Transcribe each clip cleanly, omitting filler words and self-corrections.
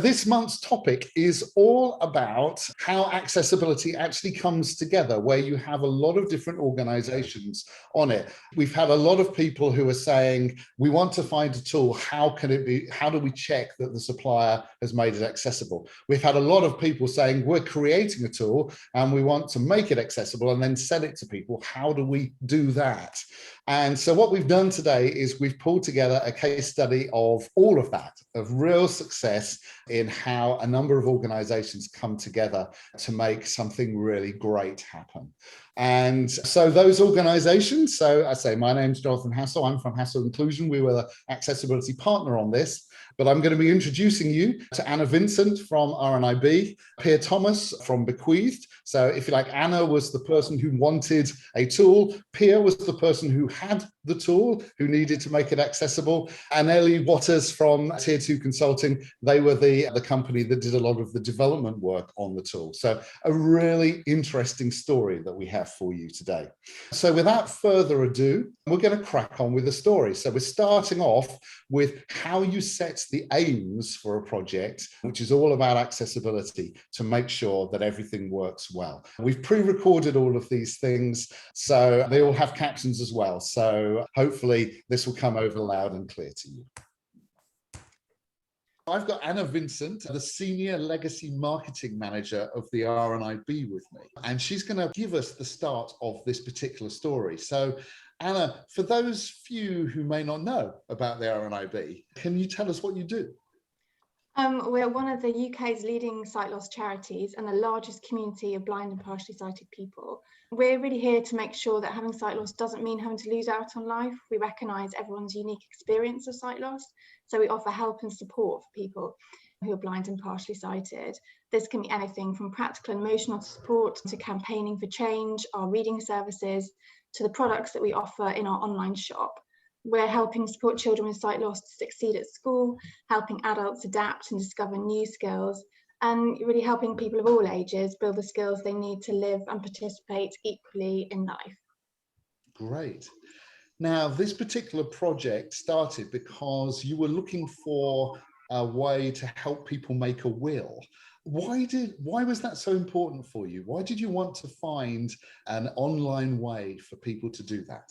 This month's topic is all about how accessibility actually comes together, where you have a lot of different organizations on it. We've had a lot of people who are saying, we want to find a tool. How can it be? How do we check that the supplier has made it accessible? We've had a lot of people saying, we're creating a tool and we want to make it accessible and then sell it to people. How do we do that? And so what we've done today is we've pulled together a case study of all of that, of real success in how a number of organizations come together to make something really great happen. And so those organizations, so I say, my name's Jonathan Hassell, I'm from Hassell Inclusion. We were the accessibility partner on this, but I'm going to be introducing you to Anna Vincent from RNIB, Pier Thomas from Bequeathed. So if you like, Anna was the person who wanted a tool, Pier was the person who had the tool, who needed to make it accessible, and Ellie Watters from Tier 2 Consulting, they were the company that did a lot of the development work on the tool. So a really interesting story that we have for you today. So without further ado, we're going to crack on with the story. So we're starting off with how you set the aims for a project, which is all about accessibility, to make sure that everything works well. We've pre-recorded all of these things, so they all have captions as well. So hopefully this will come over loud and clear to you. I've got Anna Vincent, the Senior Legacy Marketing Manager of the RNIB with me, and she's going to give us the start of this particular story. So Anna, for those few who may not know about the RNIB, can you tell us what you do? We're one of the UK's leading sight loss charities and the largest community of blind and partially sighted people. We're really here to make sure that having sight loss doesn't mean having to lose out on life. We recognise everyone's unique experience of sight loss, so we offer help and support for people who are blind and partially sighted. This can be anything from practical and emotional support to campaigning for change, our reading services, to the products that we offer in our online shop. We're helping support children with sight loss to succeed at school, helping adults adapt and discover new skills, and really helping people of all ages build the skills they need to live and participate equally in life. Great. Now, this particular project started because you were looking for a way to help people make a will. Why was that so important for you? Why did you want to find an online way for people to do that?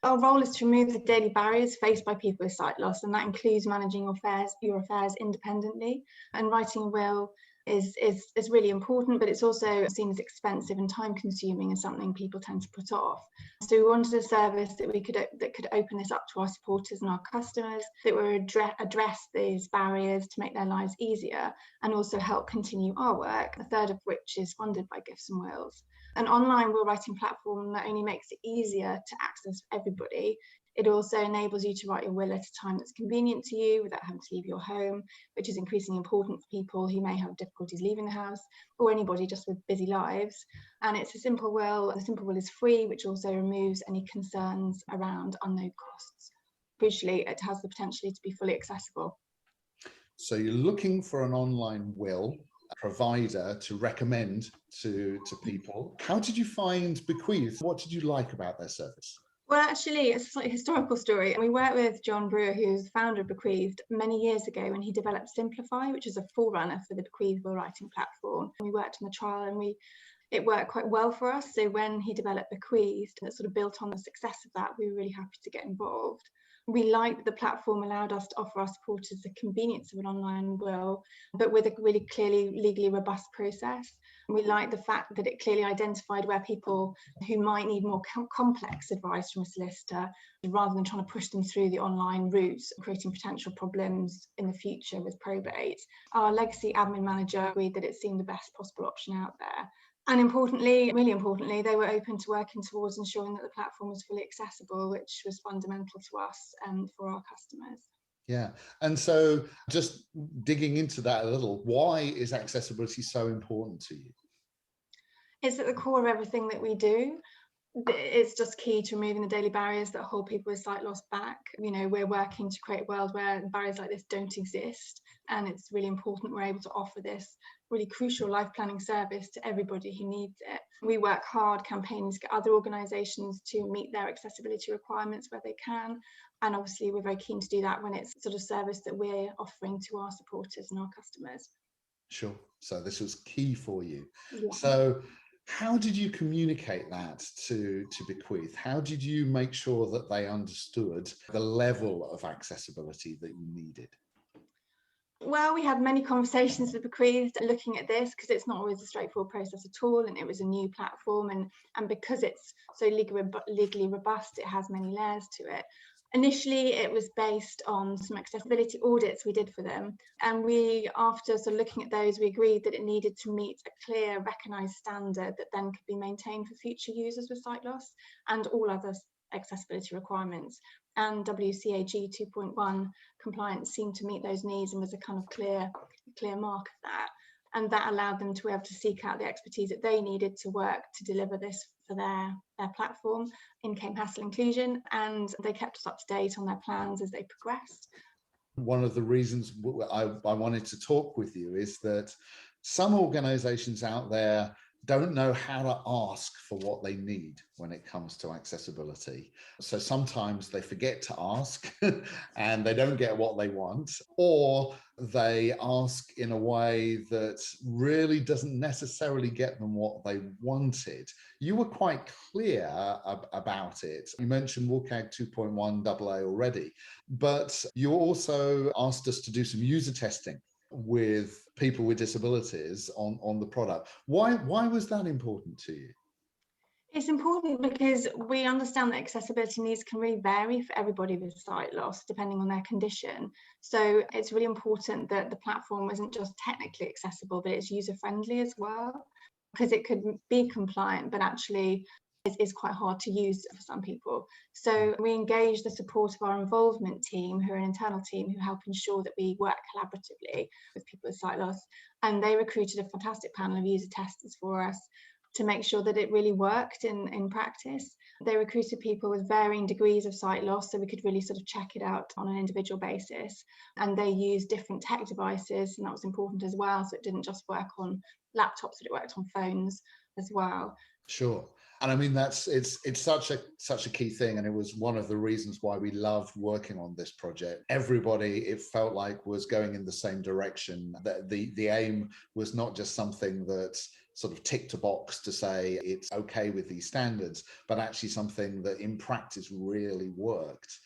Our role is to remove the daily barriers faced by people with sight loss, and that includes managing your affairs independently. And writing a will is really important, but it's also seen as expensive and time consuming and something people tend to put off. So we wanted a service that could open this up to our supporters and our customers, that would address these barriers to make their lives easier and also help continue our work, a third of which is funded by gifts and wills. An online will writing platform not only makes it easier to access for everybody, it also enables you to write your will at a time that's convenient to you without having to leave your home, which is increasingly important for people who may have difficulties leaving the house, or anybody just with busy lives. And it's a simple will. The simple will is free, which also removes any concerns around unknown costs. Crucially, it has the potential to be fully accessible. So you're looking for an online will provider to recommend to people. How did you find Bequeathed? What did you like about their service? Well, actually, it's a slightly historical story. We worked with John Brewer, who's the founder of Bequeathed, many years ago when he developed Simplify, which is a forerunner for the Bequeathed will writing platform. We worked on the trial and it worked quite well for us. So when he developed Bequeathed, that sort of built on the success of that, we were really happy to get involved. We liked that the platform allowed us to offer our supporters the convenience of an online will, but with a really clearly legally robust process. We liked the fact that it clearly identified where people who might need more complex advice from a solicitor, rather than trying to push them through the online routes, creating potential problems in the future with probate. Our legacy admin manager agreed that it seemed the best possible option out there. And importantly, really importantly, they were open to working towards ensuring that the platform was fully accessible, which was fundamental to us and for our customers. Yeah, and so just digging into that a little, why is accessibility so important to you? It's at the core of everything that we do. It's just key to removing the daily barriers that hold people with sight loss back. You know, we're working to create a world where barriers like this don't exist, and it's really important we're able to offer this really crucial life planning service to everybody who needs it. We work hard campaigning to get other organisations to meet their accessibility requirements where they can, And obviously we're very keen to do that when it's sort of service that we're offering to our supporters and our customers. Sure. So this was key for you. Yeah. So how did you communicate that to Bequeathed? How did you make sure that they understood the level of accessibility that you needed? Well, we had many conversations with Bequeathed looking at this, because it's not always a straightforward process at all, and it was a new platform, and because it's so legally robust, it has many layers to it. Initially, it was based on some accessibility audits we did for them, and we, after sort of looking at those, we agreed that it needed to meet a clear, recognised standard that then could be maintained for future users with sight loss and all other accessibility requirements. And WCAG 2.1 compliance seemed to meet those needs and was a kind of clear mark of that. And that allowed them to be able to seek out the expertise that they needed to work to deliver this for their platform. In came Hassell Inclusion, and they kept us up to date on their plans as they progressed. One of the reasons I wanted to talk with you is that some organizations out there don't know how to ask for what they need when it comes to accessibility. So sometimes they forget to ask and they don't get what they want, or they ask in a way that really doesn't necessarily get them what they wanted. You were quite clear about it. You mentioned WCAG 2.1 AA already, but you also asked us to do some user testing with people with disabilities on the product. Why was that important to you? It's important because we understand that accessibility needs can really vary for everybody with sight loss depending on their condition. So it's really important that the platform isn't just technically accessible, but it's user friendly as well, because it could be compliant but actually is quite hard to use for some people. So we engage the support of our involvement team, who are an internal team who help ensure that we work collaboratively with people with sight loss. And they recruited a fantastic panel of user testers for us to make sure that it really worked in practice. They recruited people with varying degrees of sight loss, so we could really sort of check it out on an individual basis. And they used different tech devices, and that was important as well. So it didn't just work on laptops, but it worked on phones as well. Sure. And I mean, it's such a key thing. And it was one of the reasons why we loved working on this project. Everybody, it felt like, was going in the same direction. That the aim was not just something that sort of ticked a box to say it's okay with these standards, but actually something that in practice really worked.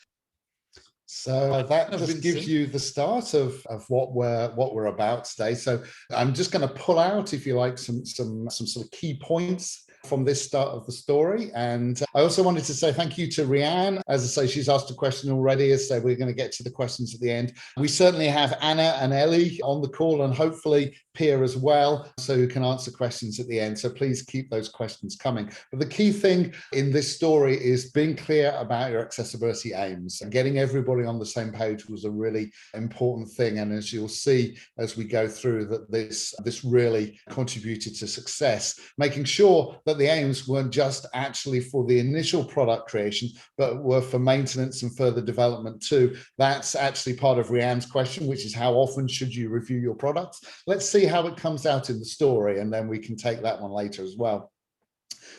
So that just gives you the start of what we're about today. So I'm just going to pull out, if you like, some sort of key points from this start of the story. And I also wanted to say thank you to Rianne. As I say, she's asked a question already, so we're going to get to the questions at the end. We certainly have Anna and Ellie on the call, and hopefully Pier as well, so who can answer questions at the end. So please keep those questions coming. But the key thing in this story is being clear about your accessibility aims, and getting everybody on the same page was a really important thing. And as you'll see as we go through, that this really contributed to success, making sure that the aims weren't just actually for the initial product creation, but were for maintenance and further development too. That's actually part of Rianne's question, which is how often should you review your products? Let's see how it comes out in the story, and then we can take that one later as well.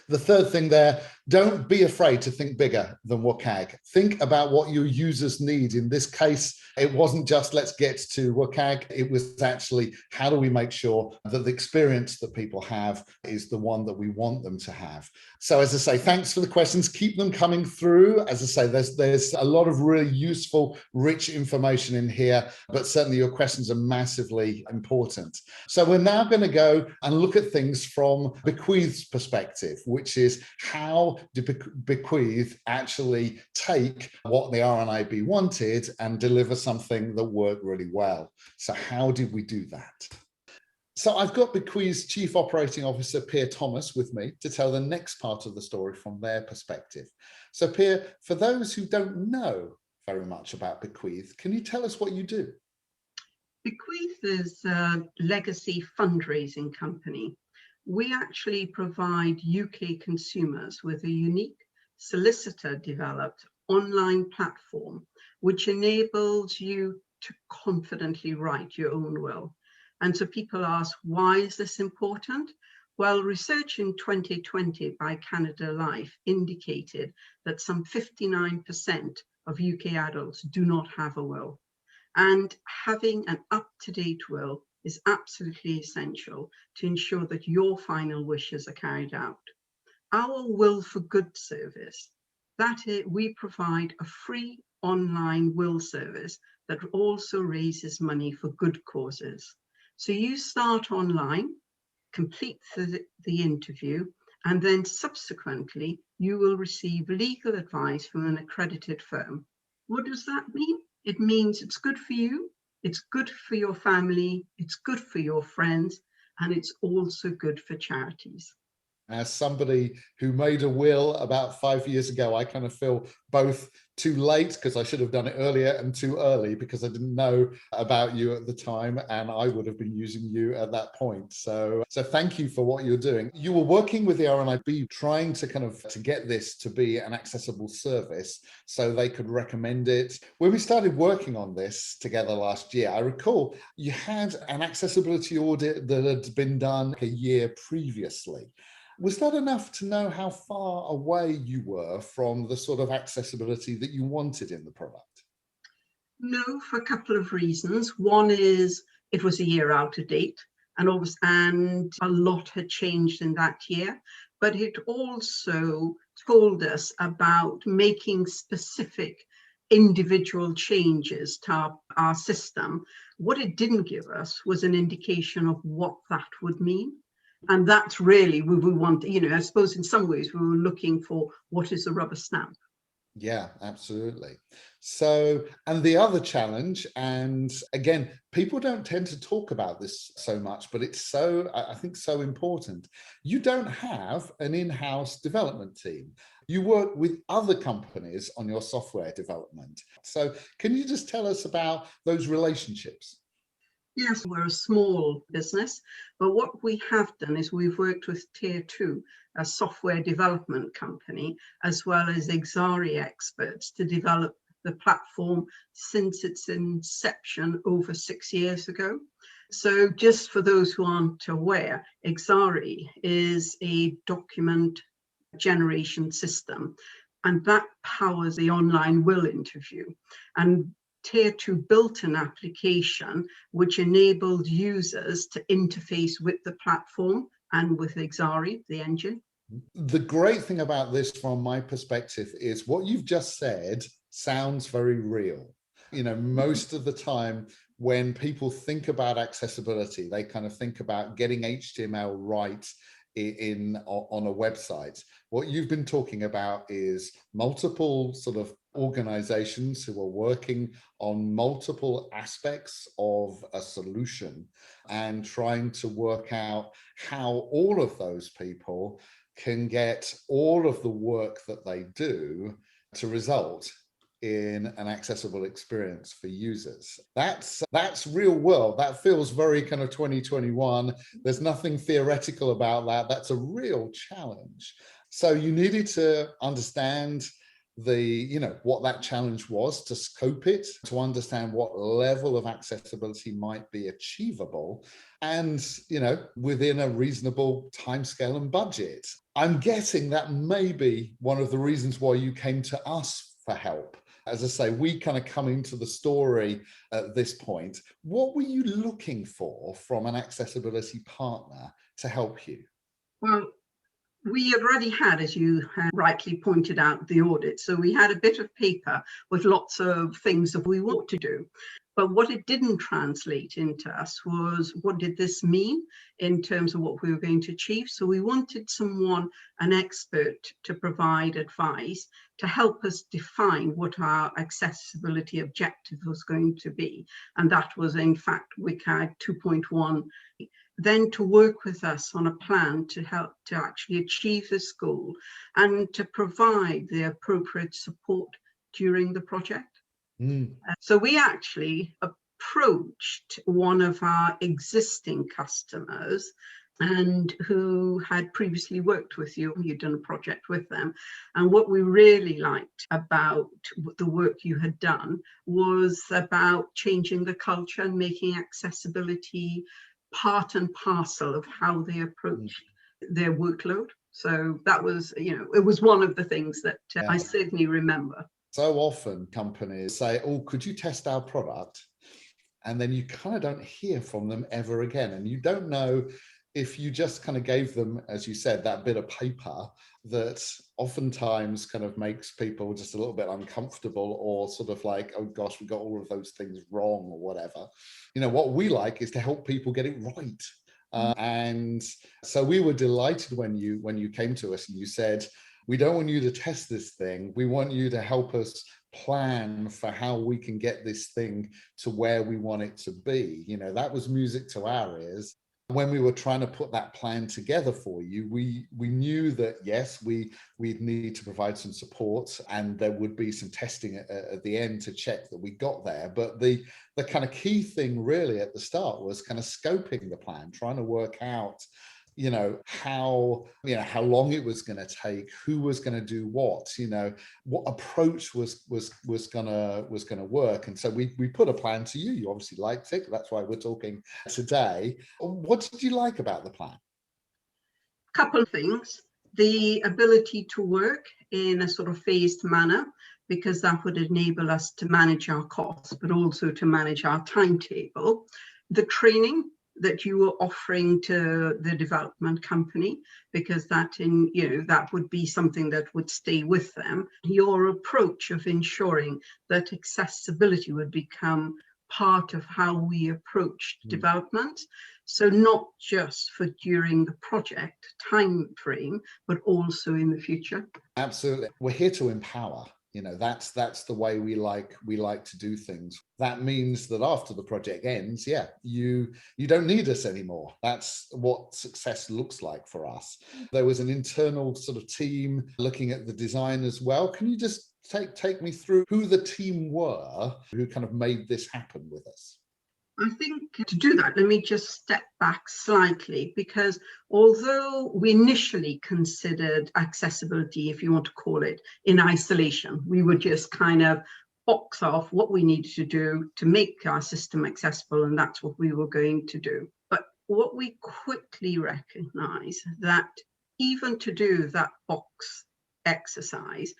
The third thing there, don't be afraid to think bigger than WCAG. Think about what your users need. In this case, it wasn't just let's get to WCAG. It was actually how do we make sure that the experience that people have is the one that we want them to have. So as I say, thanks for the questions. Keep them coming through. As I say, there's a lot of really useful, rich information in here, but certainly your questions are massively important. So we're now going to go and look at things from Bequeathed's perspective, which is how did Bequeathed actually take what the RNIB wanted and deliver something that worked really well. So how did we do that? So I've got Bequeathed's Chief Operating Officer, Pier Thomas, with me to tell the next part of the story from their perspective. So Pier, for those who don't know very much about Bequeathed, can you tell us what you do? Bequeathed is a legacy fundraising company. We actually provide UK consumers with a unique solicitor-developed online platform which enables you to confidently write your own will. And so people ask, why is this important? Well, research in 2020 by Canada Life indicated that some 59% of UK adults do not have a will. And having an up-to-date will is absolutely essential to ensure that your final wishes are carried out. Our Will for Good service, we provide a free online will service that also raises money for good causes. So you start online, complete the interview, and then subsequently you will receive legal advice from an accredited firm. What does that mean? It means it's good for you, it's good for your family, it's good for your friends, and it's also good for charities. As somebody who made a will about 5 years ago, I kind of feel both too late because I should have done it earlier and too early because I didn't know about you at the time and I would have been using you at that point. So thank you for what you're doing. You were working with the RNIB trying to get this to be an accessible service so they could recommend it. When we started working on this together last year, I recall you had an accessibility audit that had been done a year previously. Was that enough to know how far away you were from the sort of accessibility that you wanted in the product? No, for a couple of reasons. One is it was a year out of date, and a lot had changed in that year. But it also told us about making specific individual changes to our system. What it didn't give us was an indication of what that would mean. And that's really what we want, I suppose in some ways we were looking for what is a rubber stamp. Yeah, absolutely. So, and the other challenge, and again, people don't tend to talk about this so much, but it's I think so important. You don't have an in-house development team. You work with other companies on your software development. So can you just tell us about those relationships? Yes, we're a small business, but what we have done is we've worked with Tier 2, a software development company, as well as Exari experts to develop the platform since its inception over 6 years ago. So just for those who aren't aware, Exari is a document generation system, and that powers the online will interview. And Tier 2 built an application which enabled users to interface with the platform and with Exari, the engine. The great thing about this from my perspective is what you've just said sounds very real. Most of the time when people think about accessibility, they kind of think about getting HTML right on a website. What you've been talking about is multiple sort of organizations who are working on multiple aspects of a solution and trying to work out how all of those people can get all of the work that they do to result in an accessible experience for users. That's real world. That feels very kind of 2021. There's nothing theoretical about that. That's a real challenge. So you needed to understand what that challenge was, to scope it, to understand what level of accessibility might be achievable, and within a reasonable timescale and budget. I'm guessing that may be one of the reasons why you came to us for help. As I say, we kind of come into the story at this point. What were you looking for from an accessibility partner to help you? Well, we had already had, as you rightly pointed out, the audit. So we had a bit of paper with lots of things that we want to do. But what it didn't translate into us was, what did this mean in terms of what we were going to achieve? So we wanted someone, an expert, to provide advice to help us define what our accessibility objective was going to be. And that was, in fact, WCAG 2.1. Then to work with us on a plan to help to actually achieve this goal and to provide the appropriate support during the project. So we actually approached one of our existing customers and who had previously worked with you. You'd done a project with them. And what we really liked about the work you had done was about changing the culture and making accessibility part and parcel of how they approach their workload. So that was, it was one of the things that I certainly remember. So often companies say, oh, could you test our product? And then you kind of don't hear from them ever again. And you don't know if you just kind of gave them, as you said, that bit of paper that oftentimes kind of makes people just a little bit uncomfortable, or sort of like, oh gosh, we got all of those things wrong or whatever. You know, what we like is to help people get it right. And so we were delighted when you came to us and you said, we don't want you to test this thing. We want you to help us plan for how we can get this thing to where we want it to be. You know, that was music to our ears. When we were trying to put that plan together for you, we knew that, yes, we'd need to provide some support, and there would be some testing at the end to check that we got there. But the kind of key thing really at the start was kind of scoping the plan, trying to work out, you know, how long it was going to take, who was going to do what, you know, what approach was going to work. And so we put a plan to you. You obviously liked it. That's why we're talking today. What did you like about the plan? Couple of things. The ability to work in a sort of phased manner, because that would enable us to manage our costs, but also to manage our timetable. The training that you were offering to the development company, because that would be something that would stay with them. Your approach of ensuring that accessibility would become part of how we approached development. So not just for during the project time frame, but also in the future. Absolutely. We're here to empower. You know, that's the way we like to do things. That means that after the project ends, you don't need us anymore. That's what success looks like for us. There was an internal sort of team looking at the design as well. Can you just take me through who the team were who kind of made this happen with us? I think to do that, let me just step back slightly, because although we initially considered accessibility, if you want to call it, in isolation, we would just kind of box off what we needed to do to make our system accessible, and that's what we were going to do. But what we quickly recognized, that even to do that box exercise,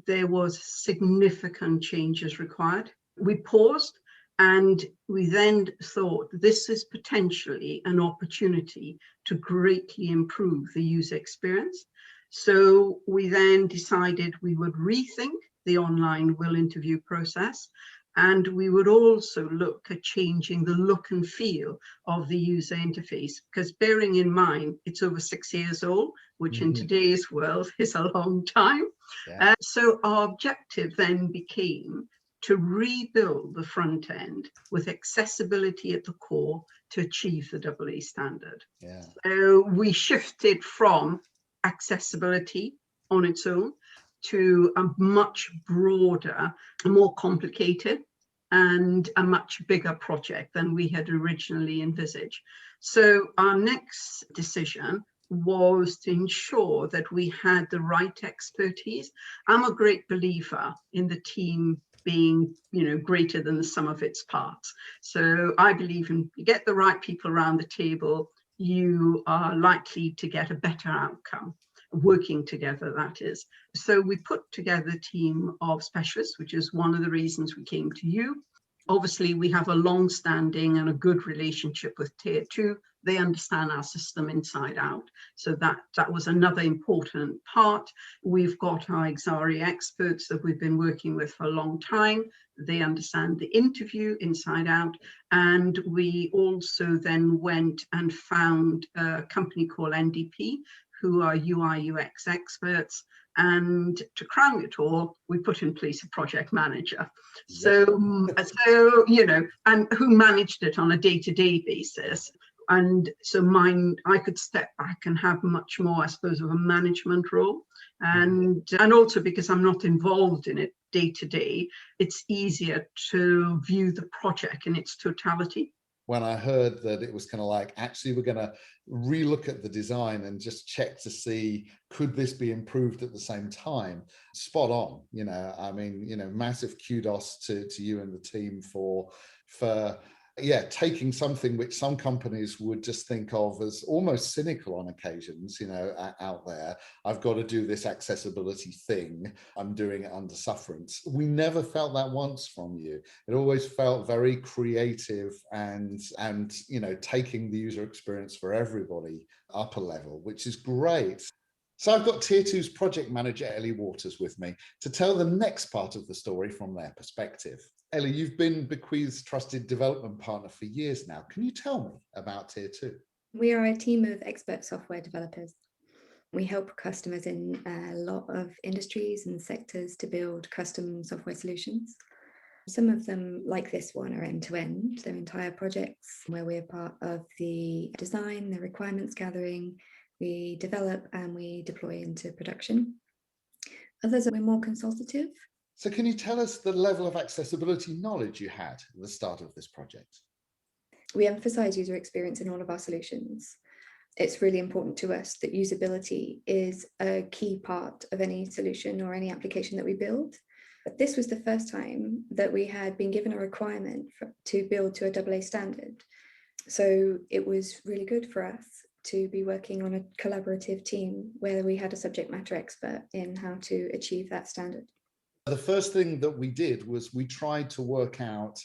there was significant changes required. We paused. And we then thought, this is potentially an opportunity to greatly improve the user experience. So we then decided we would rethink the online will interview process, and we would also look at changing the look and feel of the user interface, because bearing in mind, it's over 6 years old, which in today's world is a long time. Yeah. So our objective then became to rebuild the front end with accessibility at the core to achieve the AA standard. Yeah. So we shifted from accessibility on its own to a much broader, more complicated, and a much bigger project than we had originally envisaged. So our next decision was to ensure that we had the right expertise. I'm a great believer in the team being, greater than the sum of its parts. So I believe in, you get the right people around the table, you are likely to get a better outcome, working together, that is. So we put together a team of specialists, which is one of the reasons we came to you. Obviously, we have a long-standing and a good relationship with Tier 2. They understand our system inside out. So that was another important part. We've got our Exari experts that we've been working with for a long time. They understand the interview inside out. And we also then went and found a company called NDP, who are UI UX experts. And to crown it all, we put in place a project manager. So and who managed it on a day-to-day basis. And so I could step back and have much more, I suppose, of a management role. And also because I'm not involved in it day to day, it's easier to view the project in its totality. When I heard that it was kind of like, actually, we're going to relook at the design and just check to see, could this be improved at the same time? Spot on. Massive kudos to you and the team for yeah, taking something which some companies would just think of as almost cynical on occasions, out there. I've got to do this accessibility thing. I'm doing it under sufferance. We never felt that once from you. It always felt very creative and taking the user experience for everybody up a level, which is great. So I've got Tier 2's project manager, Ellie Watters, with me to tell the next part of the story from their perspective. Ellie, you've been Bequeathed's trusted development partner for years now. Can you tell me about Tier 2? We are a team of expert software developers. We help customers in a lot of industries and sectors to build custom software solutions. Some of them, like this one, are end-to-end. They're entire projects where we're part of the design, the requirements gathering, we develop and we deploy into production. Others are more consultative. So can you tell us the level of accessibility knowledge you had at the start of this project? We emphasize user experience in all of our solutions. It's really important to us that usability is a key part of any solution or any application that we build. But this was the first time that we had been given a requirement to build to a AA standard. So it was really good for us to be working on a collaborative team where we had a subject matter expert in how to achieve that standard. The first thing that we did was we tried to work out,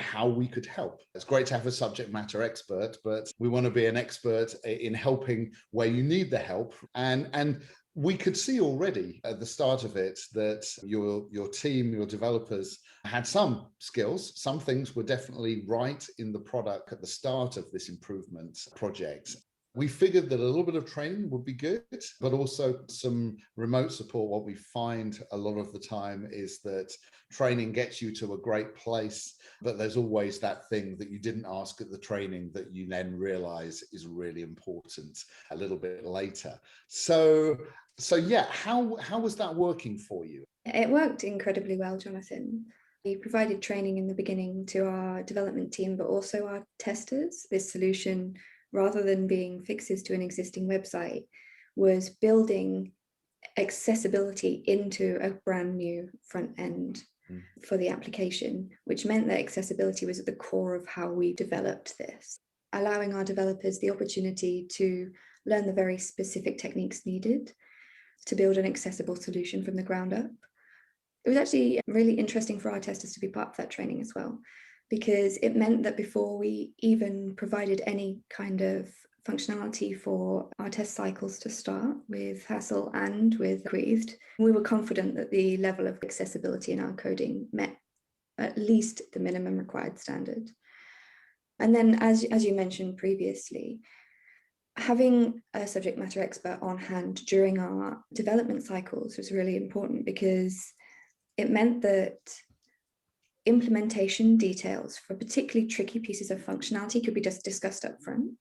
how we could help. It's great to have a subject matter expert, but we want to be an expert in helping where you need the help. And we could see already at the start of it that your team, your developers had some skills. Some things were definitely right in the product at the start of this improvement project. We figured that a little bit of training would be good, but also some remote support. What we find a lot of the time is that training gets you to a great place, but there's always that thing that you didn't ask at the training that you then realize is really important a little bit later. So yeah, how was that working for you? It worked incredibly well, Jonathan. We provided training in the beginning to our development team, but also our testers. This solution, rather than being fixes to an existing website, was building accessibility into a brand new front end for the application, which meant that accessibility was at the core of how we developed this, allowing our developers the opportunity to learn the very specific techniques needed to build an accessible solution from the ground up. It was actually really interesting for our testers to be part of that training as well, because it meant that before we even provided any kind of functionality for our test cycles to start with Hassell and with Bequeathed, we were confident that the level of accessibility in our coding met at least the minimum required standard. And then, as you mentioned previously, having a subject matter expert on hand during our development cycles was really important, because it meant that implementation details for particularly tricky pieces of functionality could be just discussed up front.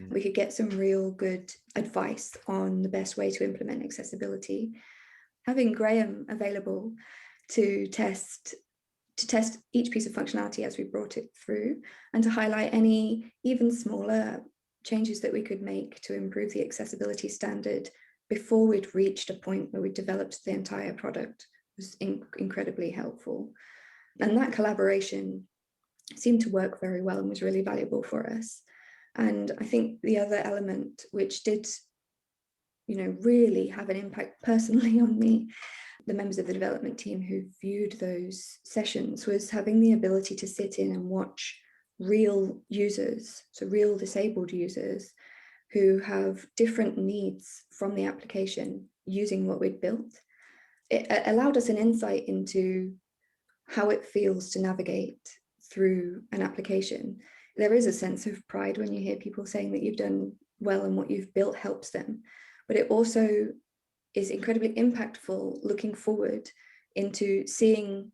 We could get some real good advice on the best way to implement accessibility. Having Graham available to test each piece of functionality as we brought it through, and to highlight any even smaller changes that we could make to improve the accessibility standard before we'd reached a point where we developed the entire product was incredibly helpful. And that collaboration seemed to work very well and was really valuable for us. And I think the other element which did, really have an impact personally on me, the members of the development team who viewed those sessions, was having the ability to sit in and watch real users, so real disabled users who have different needs from the application using what we'd built. It allowed us an insight into how it feels to navigate through an application. There is a sense of pride when you hear people saying that you've done well and what you've built helps them, but it also is incredibly impactful looking forward into seeing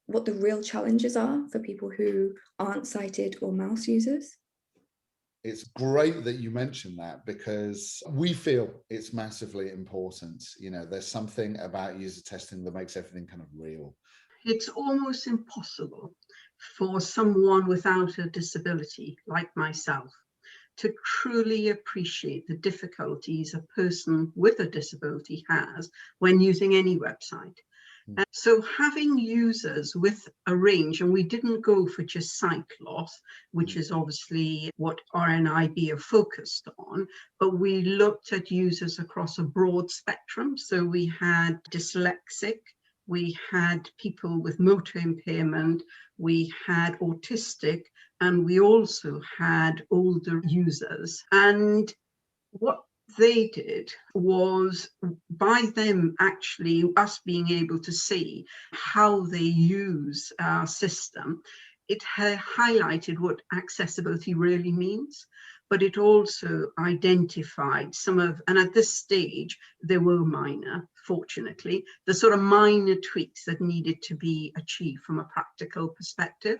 what the real challenges are for people who aren't sighted or mouse users. It's great that you mentioned that, because we feel it's massively important. There's something about user testing that makes everything kind of real. It's almost impossible for someone without a disability, like myself, to truly appreciate the difficulties a person with a disability has when using any website. And so having users with a range, and we didn't go for just sight loss, which is obviously what RNIB are focused on, but we looked at users across a broad spectrum. So we had dyslexic, we had people with motor impairment, we had autistic, and we also had older users. And what they did was, by them actually, us being able to see how they use our system, it highlighted what accessibility really means, but it also identified some of, and at this stage, there were minor, fortunately, the sort of minor tweaks that needed to be achieved from a practical perspective.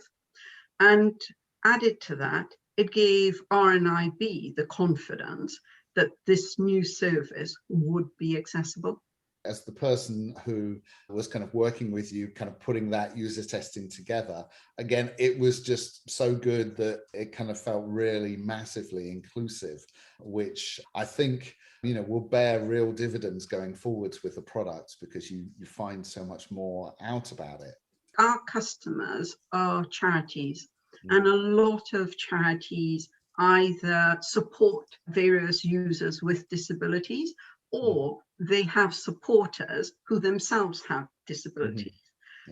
And added to that, it gave RNIB the confidence that this new service would be accessible. As the person who was kind of working with you, kind of putting that user testing together, again, it was just so good that it kind of felt really massively inclusive, which I think, you know, will bear real dividends going forwards with the product, because you find so much more out about it. Our customers are charities, and a lot of charities either support various users with disabilities, or they have supporters who themselves have disabilities.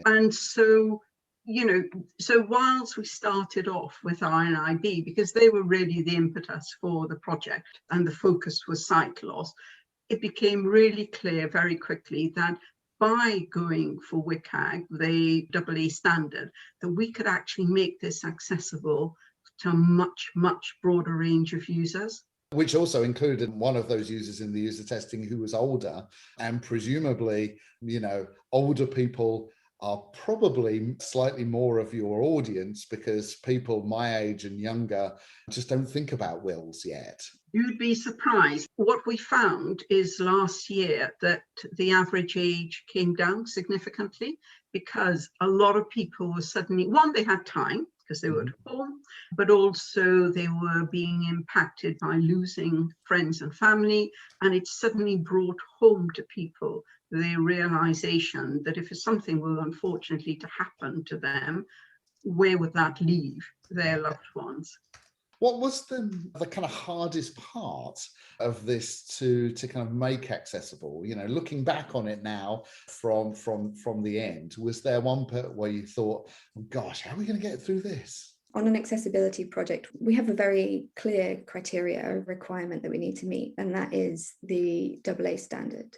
And so, you know, so whilst we started off with RNIB, because they were really the impetus for the project and the focus was sight loss, it became really clear very quickly that by going for WCAG, the AA standard, that we could actually make this accessible to a much, much broader range of users. Which also included one of those users in the user testing who was older, and presumably, you know, older people are probably slightly more of your audience, because people my age and younger just don't think about wills yet. You'd be surprised. What we found is last year that the average age came down significantly, because a lot of people were suddenly, one, they had time because they were at home, but also they were being impacted by losing friends and family. And it suddenly brought home to people the realization that if something were unfortunately to happen to them, where would that leave their loved ones? What was the kind of hardest part of this to kind of make accessible? You know, looking back on it now from the end, was there one part where you thought, oh gosh, how are we going to get through this? On an accessibility project, we have a very clear criteria, a requirement that we need to meet, and that is the AA standard.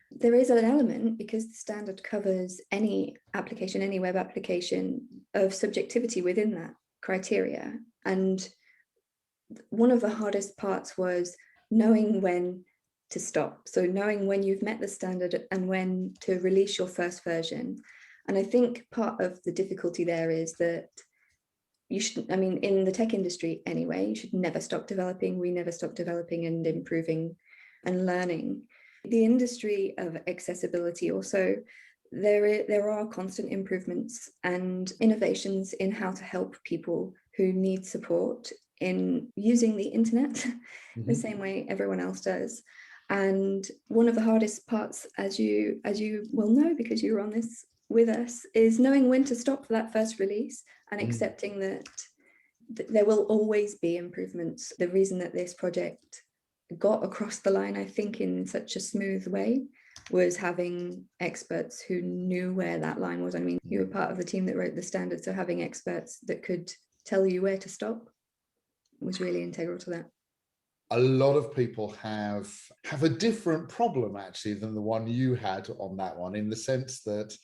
There is an element, because the standard covers any application, any web application, of subjectivity within that criteria. And one of the hardest parts was knowing when to stop. So knowing when you've met the standard and when to release your first version. And I think part of the difficulty there is that you should, I mean, in the tech industry anyway, you should never stop developing. We never stop developing and improving and learning. The industry of accessibility also, there are constant improvements and innovations in how to help people who need support in using the internet the same way everyone else does. And one of the hardest parts, as you will know because you were on this with us, is knowing when to stop that first release and accepting that there will always be improvements. The reason that this project got across the line, I think, in such a smooth way, was having experts who knew where that line was. I mean, you were part of the team that wrote the standard, so having experts that could tell you where to stop was really integral to that. A lot of people have a different problem actually than the one you had on that one, in the sense that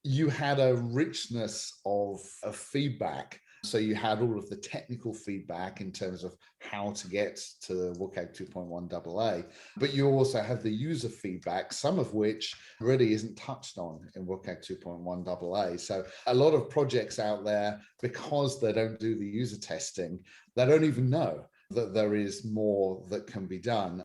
you had a richness of feedback. So you had all of the technical feedback in terms of how to get to WCAG 2.1 AA, but you also have the user feedback, some of which really isn't touched on in WCAG 2.1 AA. So a lot of projects out there, because they don't do the user testing, they don't even know that there is more that can be done.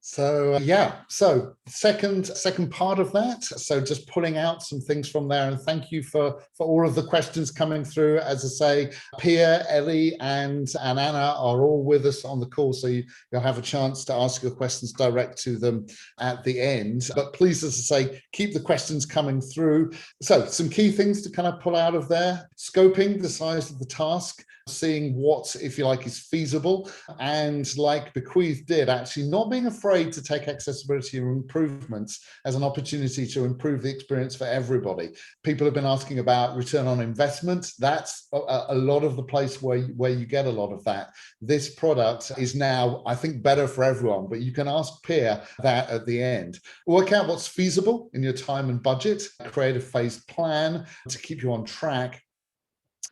So yeah, so second part of that, so just pulling out some things from there, and thank you for all of the questions coming through. As I say, Pier, Ellie and Anna are all with us on the call, so you'll have a chance to ask your questions direct to them at the end. But please, as I say, keep the questions coming through. So some key things to kind of pull out of there: scoping the size of the task, seeing what, if you like, is feasible, and like Bequeathed did, actually not being afraid to take accessibility improvements as an opportunity to improve the experience for everybody. People have been asking about return on investment. That's a lot of the place where you get a lot of that. This product is now, I think, better for everyone, but you can ask Pier that at the end. Work out what's feasible in your time and budget, create a phased plan to keep you on track.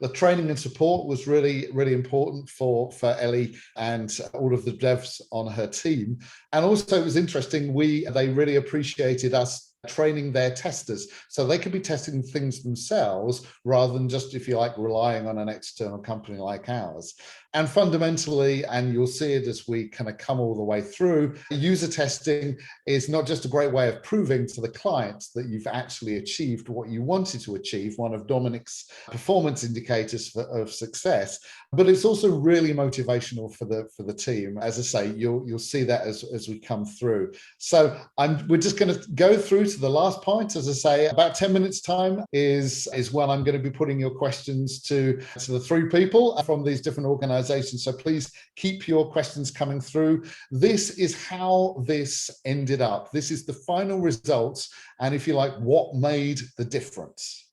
The training and support was really, really important for Ellie and all of the devs on her team. And also it was interesting, they really appreciated us training their testers so they could be testing things themselves rather than just, if you like, relying on an external company like ours. And fundamentally, and you'll see it as we kind of come all the way through, user testing is not just a great way of proving to the clients that you've actually achieved what you wanted to achieve, one of Dominic's performance indicators of success, but it's also really motivational for the team. As I say, you'll see that as we come through. So we're just going to go through to the last point. As I say, about 10 minutes time is when I'm going to be putting your questions to the three people from these different organizations. So please keep your questions coming through. This is how this ended up. This is the final results. And if you like, what made the difference?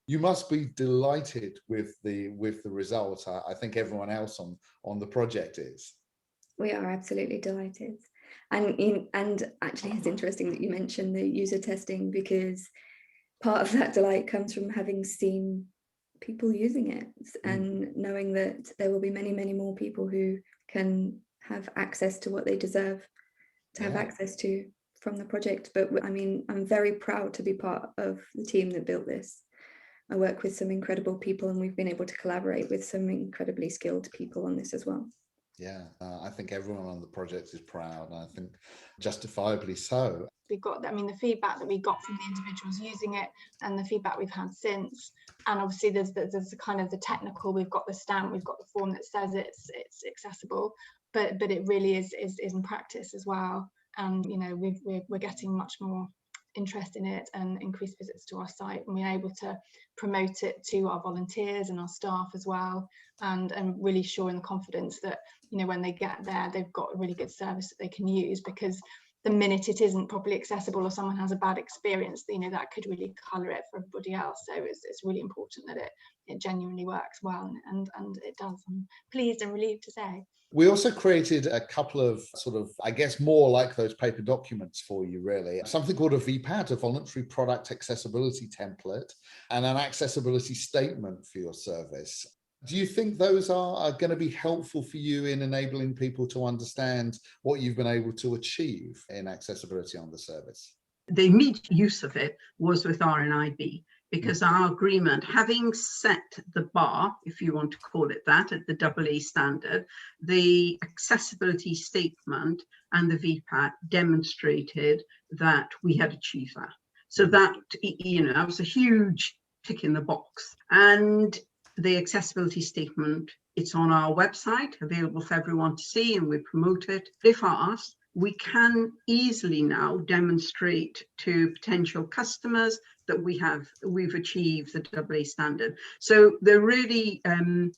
You must be delighted with the result. I think everyone else on the project is. We are absolutely delighted. And actually it's interesting that you mentioned the user testing, because part of that delight comes from having seen people using it and knowing that there will be many, many more people who can have access to what they deserve to have access to from the project. But I mean, I'm very proud to be part of the team that built this. I work with some incredible people, and we've been able to collaborate with some incredibly skilled people on this as well. Yeah, I think everyone on the project is proud, and I think justifiably so. We got, I mean, the feedback that we got from the individuals using it and the feedback we've had since, and obviously there's the kind of the technical, we've got the stamp, we've got the form that says it's accessible, but it really is in practice as well. And you know, we're getting much more interest in it and increased visits to our site, and we're able to promote it to our volunteers and our staff as well, and really showing the confidence that, you know, when they get there, they've got a really good service that they can use, because the minute it isn't properly accessible or someone has a bad experience, you know, that could really colour it for everybody else. So it's really important that it genuinely works well, and it does. I'm pleased and relieved to say. We also created a couple of sort of, I guess, more like those paper documents for you, really. Something called a VPAT, a voluntary product accessibility template, and an accessibility statement for your service. Do you think those are going to be helpful for you in enabling people to understand what you've been able to achieve in accessibility on the service? The immediate use of it was with RNIB, because our agreement, having set the bar, if you want to call it that, at the AA standard, the accessibility statement and the VPAT demonstrated that we had achieved that. So that, you know, that was a huge tick in the box. And the accessibility statement, it's on our website, available for everyone to see, and we promote it. If asked, we can easily now demonstrate to potential customers that we've achieved the AA standard. So they're really, the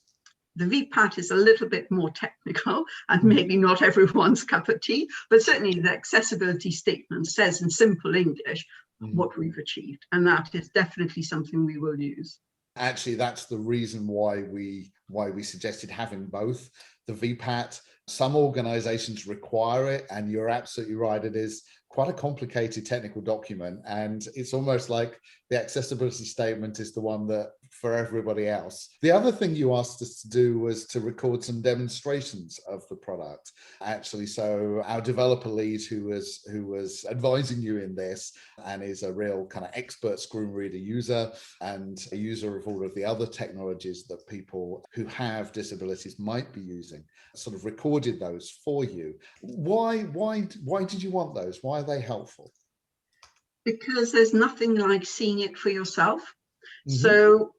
VPAT is a little bit more technical and maybe not everyone's cup of tea, but certainly the accessibility statement says in simple English what we've achieved, and that is definitely something we will use. Actually, that's the reason why we suggested having both. The VPAT, some organizations require it, and you're absolutely right, it is quite a complicated technical document, and it's almost like the accessibility statement is the one that for everybody else. The other thing you asked us to do was to record some demonstrations of the product, actually. So our developer lead, who was advising you in this and is a real kind of expert screen reader user and a user of all of the other technologies that people who have disabilities might be using, sort of recorded those for you. Why did you want those? Why are they helpful? Because there's nothing like seeing it for yourself. Mm-hmm. So,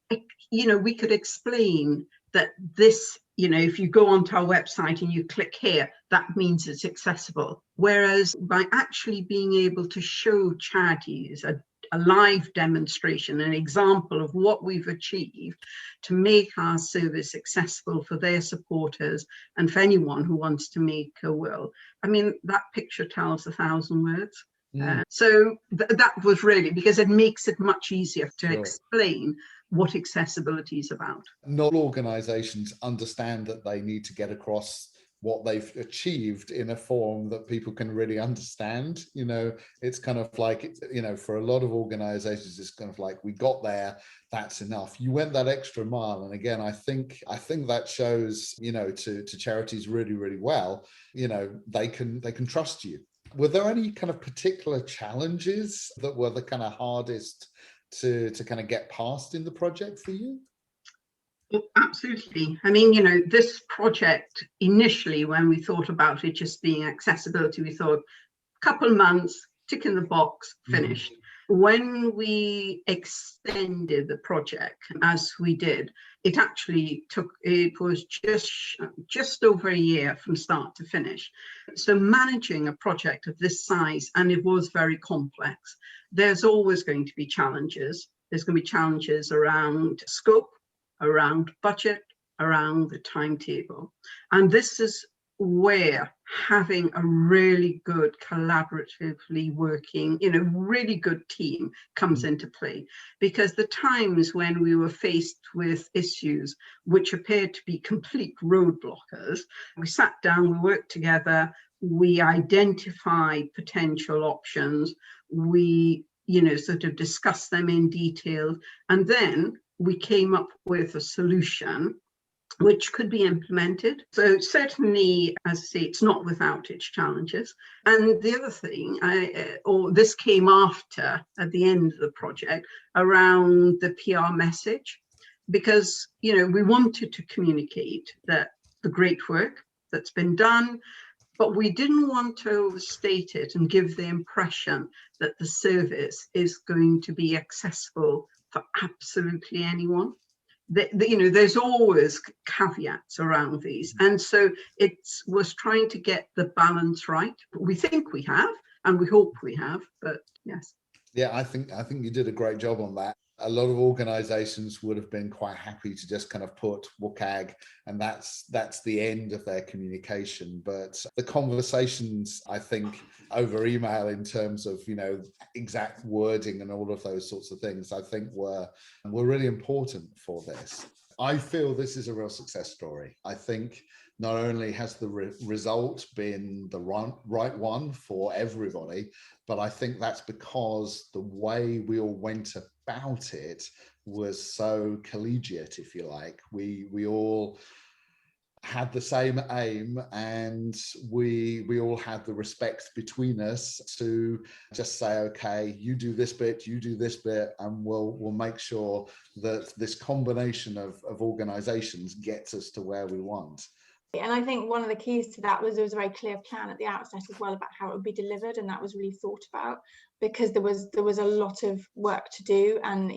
we could explain that this, if you go onto our website and you click here, that means it's accessible. Whereas by actually being able to show charities a live demonstration, an example of what we've achieved to make our service accessible for their supporters and for anyone who wants to make a will, I mean, that picture tells 1,000 words. So that was really, because it makes it much easier to explain what accessibility is about. Not all organizations understand that they need to get across what they've achieved in a form that people can really understand. It's kind of like, for a lot of organizations, it's kind of like, we got there, that's enough. You went that extra mile. And again, I think that shows, to charities really, really well, they can trust you. Were there any kind of particular challenges that were the kind of hardest to kind of get past in the project for you? Well, absolutely. I mean, this project, initially, when we thought about it just being accessibility, we thought a couple of months, tick in the box, finished. When we extended the project, as we did, it was just over a year from start to finish. So managing a project of this size, and it was very complex, there's always going to be challenges. There's going to be challenges around scope, around budget, around the timetable. And this is where having a really good collaboratively working, really good team comes into play. Because the times when we were faced with issues which appeared to be complete roadblockers, we sat down, we worked together, we identified potential options, we sort of discussed them in detail, and then we came up with a solution which could be implemented. So certainly, as I say, it's not without its challenges. And the other thing, this came after, at the end of the project, around the PR message, because, we wanted to communicate that the great work that's been done, but we didn't want to overstate it and give the impression that the service is going to be accessible for absolutely anyone. There's always caveats around these. And so it was trying to get the balance right. We think we have, and we hope we have, but yes. Yeah, I think you did a great job on that. A lot of organizations would have been quite happy to just kind of put WCAG, and that's the end of their communication. But the conversations, I think, over email in terms of, exact wording and all of those sorts of things, I think were really important for this. I feel this is a real success story. I think not only has the result been the right one for everybody, but I think that's because the way we all went about it was so collegiate, if you like. We all had the same aim, and we all had the respect between us to just say, okay, you do this bit, you do this bit, and we'll make sure that this combination of organizations gets us to where we want. And I think one of the keys to that was there was a very clear plan at the outset as well about how it would be delivered, and that was really thought about, because there was a lot of work to do, and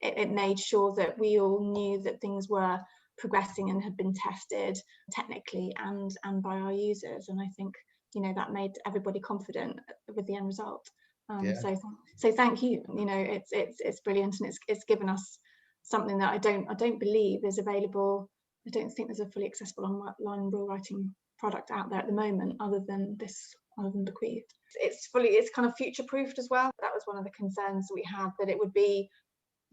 it made sure that we all knew that things were progressing and had been tested technically and by our users. And I think that made everybody confident with the end result. So thank you. It's brilliant, and it's given us something that I don't believe is available. I don't think there's a fully accessible online will writing product out there at the moment, other than Bequeathed. It's kind of future proofed as well. That was one of the concerns we had, that it would be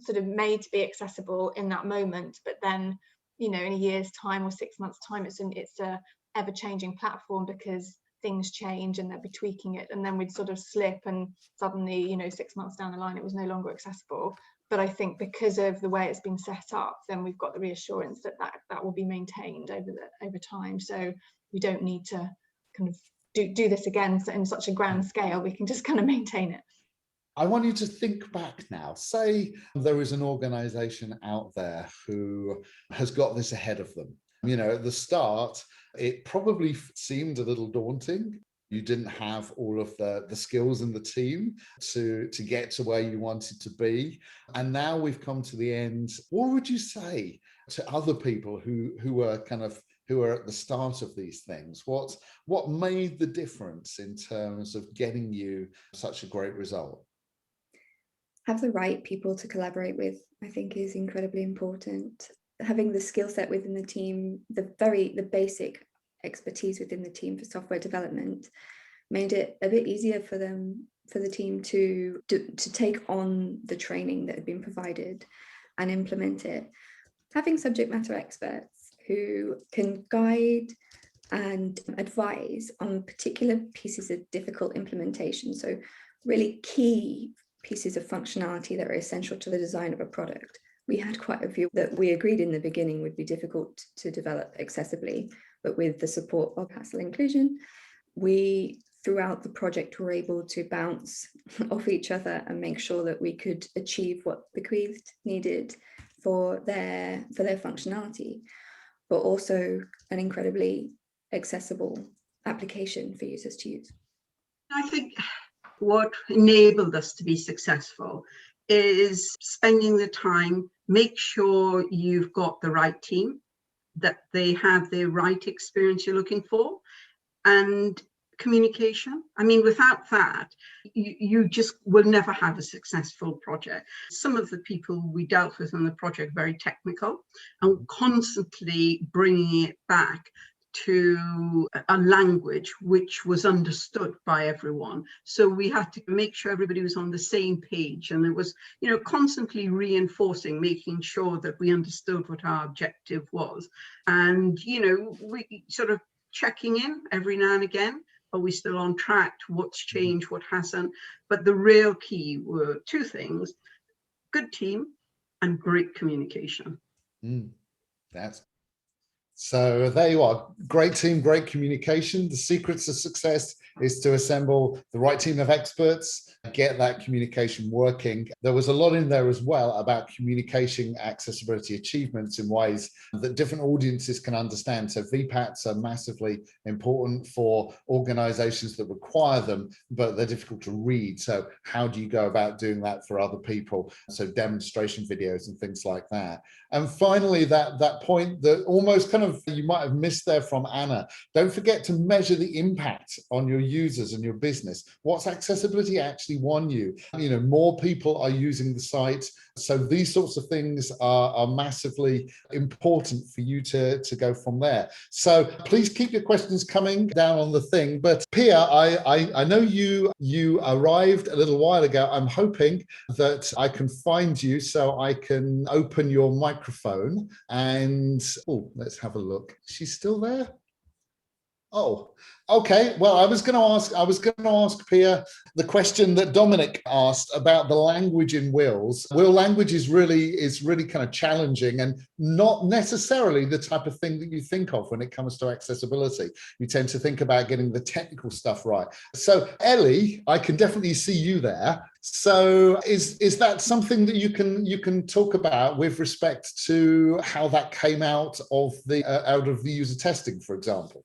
sort of made to be accessible in that moment, but then in a year's time or 6 months' time, it's a ever-changing platform, because things change and they'll be tweaking it, and then we'd sort of slip, and suddenly 6 months down the line it was no longer accessible. But I think because of the way it's been set up, then we've got the reassurance that that will be maintained over time. So we don't need to kind of do this again in such a grand scale. We can just kind of maintain it. I want you to think back now. Say there is an organization out there who has got this ahead of them. You know, at the start, it probably seemed a little daunting. You didn't have all of the skills in the team to get to where you wanted to be. And now we've come to the end. What would you say to other people who are at the start of these things? What made the difference in terms of getting you such a great result? Have the right people to collaborate with, I think, is incredibly important. Having the skill set within the team, the basic expertise within the team for software development made it a bit easier for the team to take on the training that had been provided and implement it. Having subject matter experts who can guide and advise on particular pieces of difficult implementation, so really key pieces of functionality that are essential to the design of a product. We had quite a few that we agreed in the beginning would be difficult to develop accessibly, but with the support of Hassell Inclusion, we throughout the project were able to bounce off each other and make sure that we could achieve what Bequeathed needed for their functionality, but also an incredibly accessible application for users to use. I think what enabled us to be successful is spending the time, make sure you've got the right team, that they have the right experience you're looking for, and communication. I mean, without that, you just will never have a successful project. Some of the people we dealt with on the project very technical, and constantly bringing it back to a language which was understood by everyone. So we had to make sure everybody was on the same page, and it was, constantly reinforcing, making sure that we understood what our objective was. And, we sort of checking in every now and again. Are we still on track? What's changed? What hasn't? But the real key were two things: good team and great communication. So there you are. Great team, great communication. The secrets of success is to assemble the right team of experts, get that communication working. There was a lot in there as well about communication accessibility achievements in ways that different audiences can understand. So VPATs are massively important for organizations that require them, but they're difficult to read. So how do you go about doing that for other people? So demonstration videos and things like that. And finally, that point that almost kind of you might have missed there from Anna, don't forget to measure the impact on your users and your business. What's accessibility actually won you? More people are using the site. So these sorts of things are massively important for you to go from there. So please keep your questions coming down on the thing. But Pier, I know you arrived a little while ago. I'm hoping that I can find you so I can open your microphone and let's have a look. She's still there? Oh, okay. Well, I was going to ask Pier the question that Dominic asked about the language in wills. Will language is really kind of challenging and not necessarily the type of thing that you think of when it comes to accessibility. You tend to think about getting the technical stuff right. So Ellie, I can definitely see you there. So is that something that you can talk about with respect to how that came out of the user testing, for example?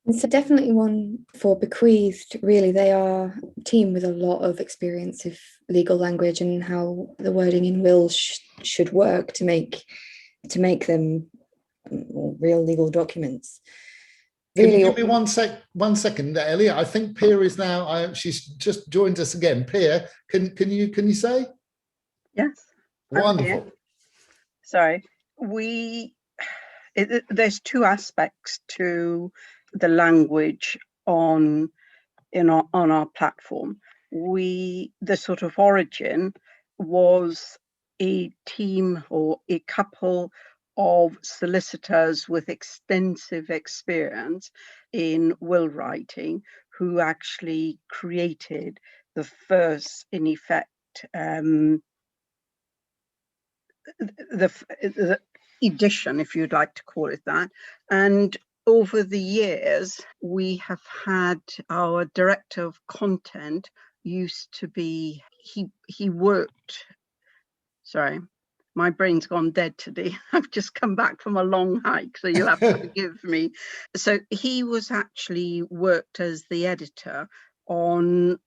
It's definitely one for Bequeathed. Really, they are a team with a lot of experience of legal language and how the wording in wills should work to make them real legal documents. Really, can you give me one second, Ellie? I think Pier is now. She's just joined us again. Pier, can you say? Yes. Wonderful. Sorry, there's two aspects to the language on our platform. The sort of origin was a team or a couple of solicitors with extensive experience in will writing who actually created the first, in effect, the edition, if you'd like to call it that. And over the years, we have had our director of content used to be, he worked, sorry, my brain's gone dead today. I've just come back from a long hike, so you'll have to forgive me. So he was actually worked as the editor on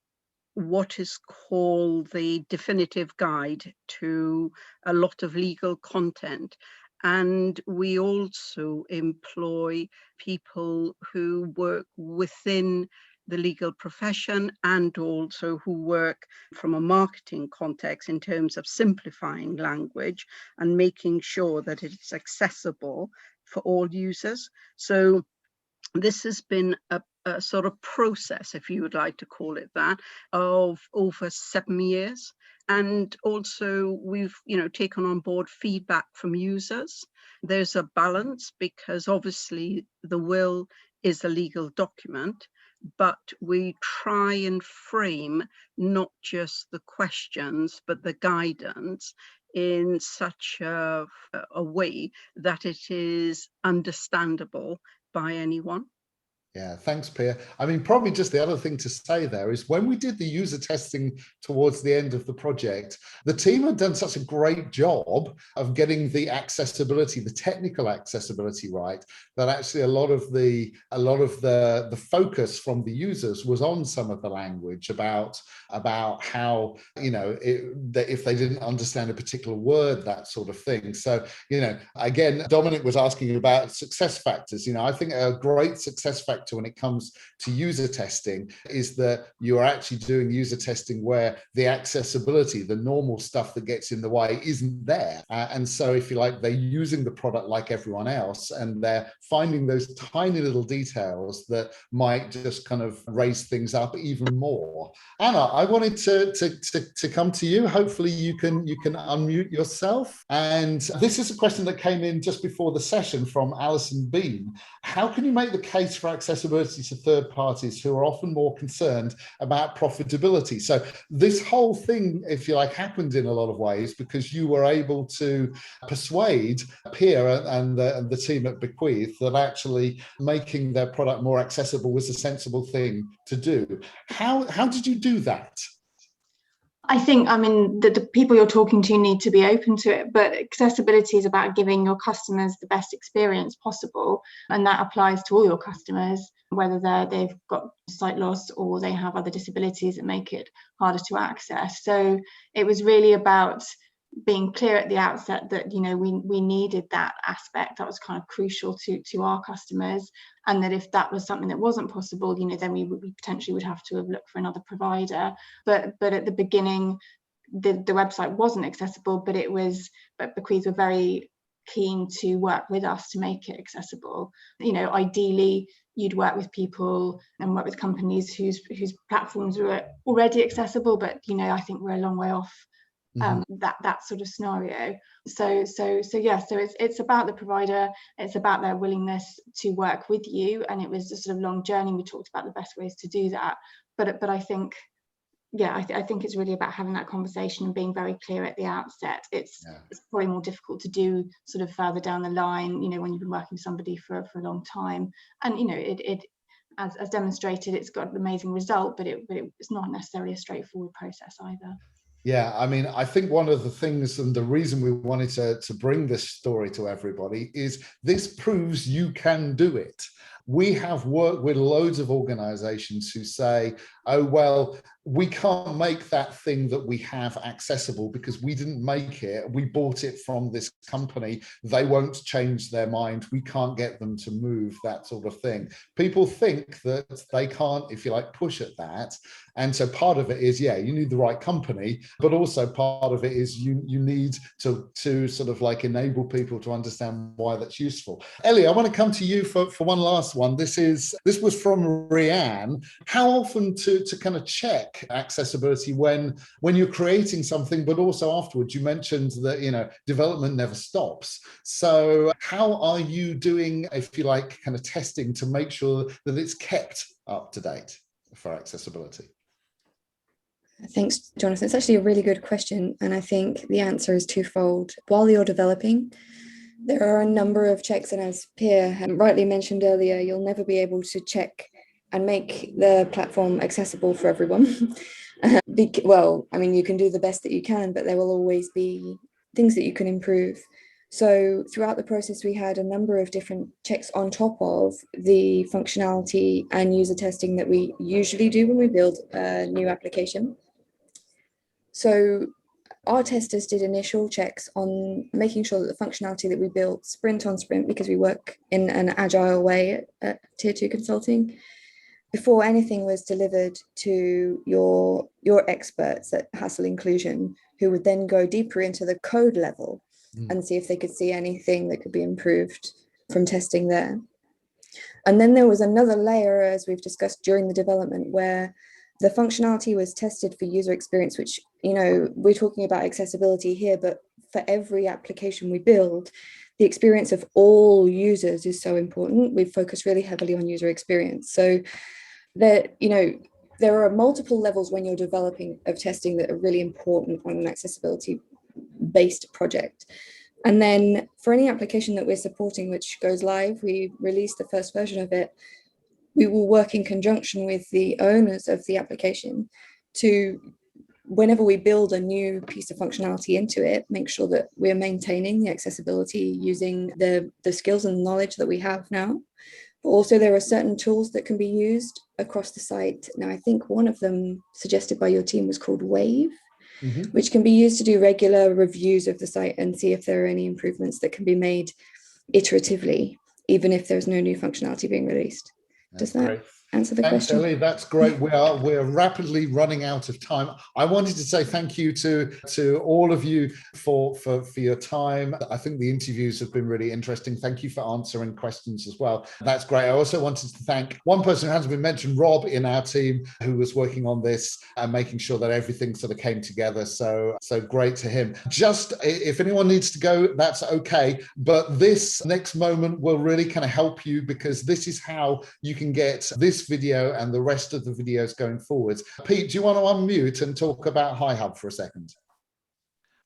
what is called the definitive guide to a lot of legal content. And we also employ people who work within the legal profession and also who work from a marketing context in terms of simplifying language and making sure that it's accessible for all users. So this has been a sort of process, if you would like to call it that, of over 7 years. And also we've, taken on board feedback from users. There's a balance because obviously the will is a legal document, but we try and frame not just the questions, but the guidance in such a way that it is understandable by anyone. Yeah, thanks, Pier. I mean, probably just the other thing to say there is when we did the user testing towards the end of the project, the team had done such a great job of getting the accessibility, the technical accessibility right, that actually a lot of the focus from the users was on some of the language about how, if they didn't understand a particular word, that sort of thing. So, again, Dominic was asking about success factors. I think a great success factor when it comes to user testing is that you are actually doing user testing where the accessibility, the normal stuff that gets in the way, isn't there. And so if you like, they're using the product like everyone else, and they're finding those tiny little details that might just kind of raise things up even more. Anna, I wanted to come to you. Hopefully you can unmute yourself. And this is a question that came in just before the session from Alison Bean. How can you make the case for accessibility to third parties who are often more concerned about profitability? So this whole thing, if you like, happened in a lot of ways because you were able to persuade Pier and the team at Bequeathed that actually making their product more accessible was a sensible thing to do. How did you do that? I think, the people you're talking to need to be open to it, but accessibility is about giving your customers the best experience possible. And that applies to all your customers, whether they've got sight loss or they have other disabilities that make it harder to access. So it was really about being clear at the outset that we needed that aspect that was kind of crucial to our customers, and that if that was something that wasn't possible, then we potentially would have to have looked for another provider. But at the beginning, the website wasn't accessible, but Bequeathed were very keen to work with us to make it accessible. Ideally you'd work with people and work with companies whose platforms were already accessible, but I think we're a long way off that sort of scenario. So it's about the provider, it's about their willingness to work with you, and it was a sort of long journey. We talked about the best ways to do that, but I think I think it's really about having that conversation and being very clear at the outset. It's probably more difficult to do sort of further down the line, when you've been working with somebody for a long time, and it as demonstrated, it's got an amazing result, but it's not necessarily a straightforward process either. Yeah, I think one of the things and the reason we wanted to bring this story to everybody is this proves you can do it. We have worked with loads of organizations who say, oh, well, we can't make that thing that we have accessible because we didn't make it. We bought it from this company. They won't change their mind. We can't get them to move, that sort of thing. People think that they can't, if you like, push at that. And so part of it is, you need the right company, but also part of it is you need to sort of like enable people to understand why that's useful. Ellie, I want to come to you for one last one. This was from Rianne. How often to kind of check accessibility when you're creating something, but also afterwards? You mentioned that development never stops. So how are you doing, if you like, kind of testing to make sure that it's kept up to date for accessibility? Thanks, Jonathan. It's actually a really good question. And I think the answer is twofold. While you're developing, there are a number of checks. And as Pier had rightly mentioned earlier, you'll never be able to check and make the platform accessible for everyone. Well, I mean, you can do the best that you can, but there will always be things that you can improve. So throughout the process, we had a number of different checks on top of the functionality and user testing that we usually do when we build a new application. So our testers did initial checks on making sure that the functionality that we built sprint on sprint, because we work in an agile way at Tier 2 Consulting, before anything was delivered to your experts at Hassell Inclusion, who would then go deeper into the code level and see if they could see anything that could be improved from testing there. And then there was another layer, as we've discussed during the development, where the functionality was tested for user experience, which, you know, we're talking about accessibility here, but for every application we build, the experience of all users is so important. We've focused really heavily on user experience. So that, you know, there are multiple levels when you're developing of testing that are really important on an accessibility based project. And then for any application that we're supporting, which goes live, we release the first version of it, we will work in conjunction with the owners of the application to, whenever we build a new piece of functionality into it, make sure that we're maintaining the accessibility using the skills and knowledge that we have now. But also there are certain tools that can be used across the site. Now, I think one of them suggested by your team was called Wave, which can be used to do regular reviews of the site and see if there are any improvements that can be made iteratively, even if there's no new functionality being released. Does that answer the question? Thanks, Ellie. That's great. We're rapidly running out of time. I wanted to say thank you to all of you for your time. I think the interviews have been really interesting. Thank you for answering questions as well. That's great. I also wanted to thank one person who hasn't been mentioned, Rob, in our team, who was working on this and making sure that everything sort of came together. So great to him. Just if anyone needs to go, that's okay. But this next moment will really kind of help you, because this is how you can get this video and the rest of the videos going forwards. Pete, do you want to unmute and talk about HiHub for a second?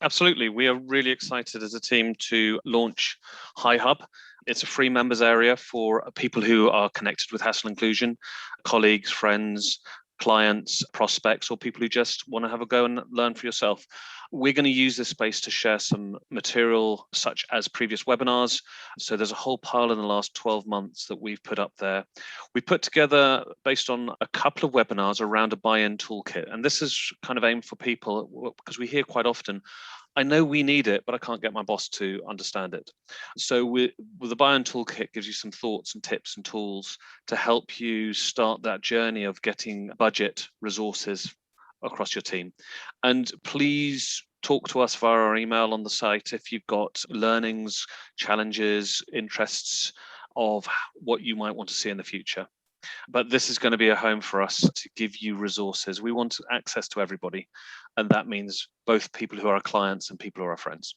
Absolutely. We are really excited as a team to launch HiHub. It's a free members area for people who are connected with Hassell Inclusion, colleagues, friends, clients, prospects, or people who just want to have a go and learn for yourself. We're going to use this space to share some material such as previous webinars. So there's a whole pile in the last 12 months that we've put up there. We put together, based on a couple of webinars, around a buy-in toolkit. And this is kind of aimed for people, because we hear quite often, I know we need it, but I can't get my boss to understand it. So with the buy-in toolkit gives you some thoughts and tips and tools to help you start that journey of getting budget resources across your team. And please talk to us via our email on the site if you've got learnings, challenges, interests of what you might want to see in the future. But this is going to be a home for us to give you resources. We want access to everybody, and that means both people who are our clients and people who are our friends.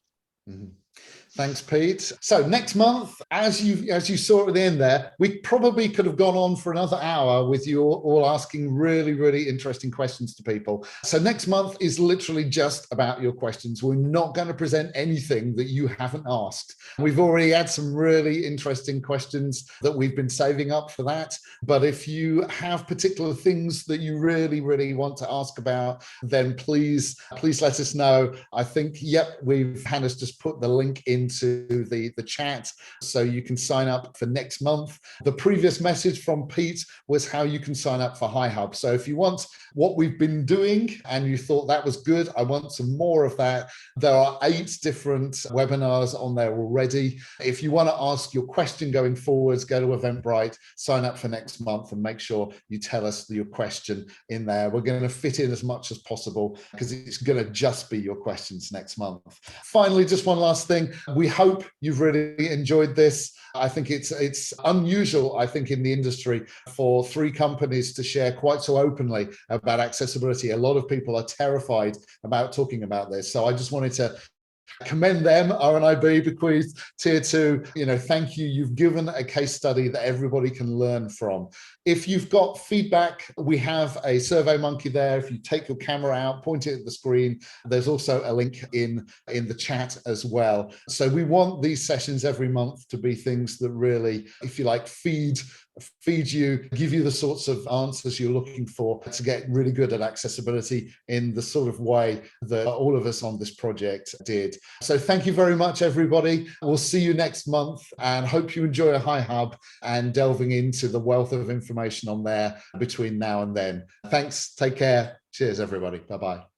Thanks, Pete. So next month, as you saw at the end there, we probably could have gone on for another hour with you all asking really, really interesting questions to people. So next month is literally just about your questions. We're not going to present anything that you haven't asked. We've already had some really interesting questions that we've been saving up for that. But if you have particular things that you really, really want to ask about, then please let us know. I think, yep, Hannah's just put the link into the chat so you can sign up for next month. The previous message from Pete was how you can sign up for HiHub. So if you want what we've been doing and you thought that was good, I want some more of that, there are 8 different webinars on there already. If you want to ask your question going forwards, go to Eventbrite, sign up for next month, and make sure you tell us your question in there. We're going to fit in as much as possible because it's going to just be your questions next month. Finally, just one last thing. We hope you've really enjoyed this. I think it's unusual, I think, in the industry for 3 companies to share quite so openly about accessibility. A lot of people are terrified about talking about this. So I just wanted to commend them, RNIB, Bequeathed, Tier 2, thank you. You've given a case study that everybody can learn from. If you've got feedback, we have a Survey Monkey there. If you take your camera out, point it at the screen, there's also a link in the chat as well. So we want these sessions every month to be things that really, if you like, feed you, give you the sorts of answers you're looking for to get really good at accessibility in the sort of way that all of us on this project did. So thank you very much, everybody. We'll see you next month, and hope you enjoy a HiHub and delving into the wealth of information on there between now and then. Thanks. Take care. Cheers, everybody. Bye-bye.